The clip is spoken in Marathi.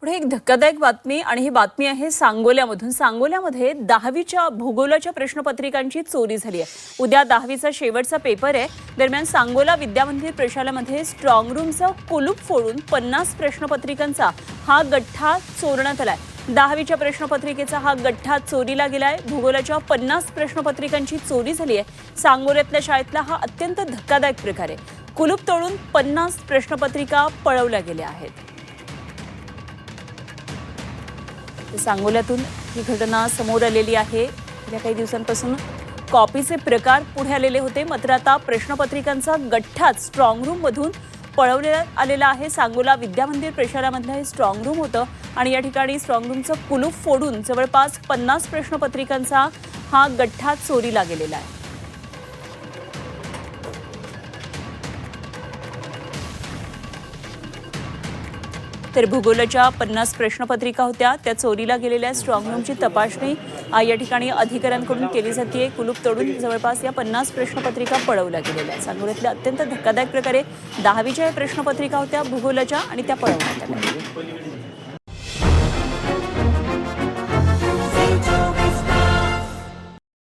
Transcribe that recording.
पुढे एक धक्कादायक बातमी आणि ही बातमी आहे सांगोल्यामधून। सांगोल्यामध्ये 10वीच्या भूगोलाच्या प्रश्नपत्रिकांची चोरी झाली आहे। उद्या 10वीचा शेवटचा पेपर आहे। दरम्यान सांगोला विद्यामंदिर प्रशालेमध्ये स्ट्रॉंग रूमचं कुलूप फोडून 50 प्रश्नपत्रिकांचा हा गठ्ठा चोरण्यात आलाय। 10वीच्या प्रश्नपत्रिकेचा हा गठ्ठा चोरीला गेलाय। भूगोलाच्या 50 प्रश्नपत्रिकांची चोरी झाली आहे। सांगोल्यातल्या शाळेतला हा अत्यंत धक्कादायक प्रकार आहे। कुलूप तोडून 50 प्रश्नपत्रिका पळवल्या गेल्या आहेत। सांगोल्यातून ही घटना समोर आलेली आहे। गेल्या काही दिवसांपासून कॉपीचे प्रकार पुढे आलेले होते, मात्र आता प्रश्नपत्रिकांचा गठ्ठाच स्ट्रॉंग रूम मधून पळवण्यात आलेला आहे। सांगोला विद्यामंदिर प्रशालेमधलं हे स्ट्रॉंग रूम होतं आणि या ठिकाणी स्ट्रॉंग रूमचं कुलूप फोडून जवळपास 50 प्रश्नपत्रिकांचा हा गठ्ठा चोरीला गेलेला आहे। तर भूगोलाच्या 50 प्रश्नपत्रिका होत्या, त्या चोरीला गेलेल्या स्ट्रॉंग रूमची तपासणी या ठिकाणी अधिकाऱ्यांकडून केली जाते। कुलूप तोडून जवळपास या 50 प्रश्नपत्रिका पळवल्या गेलेल्या आहेत। सांगोल्यातल्या अत्यंत धक्कादायक प्रकारे 10वीच्या प्रश्नपत्रिका होत्या भूगोलाच्या आणि त्या पळवण्यात आल्या।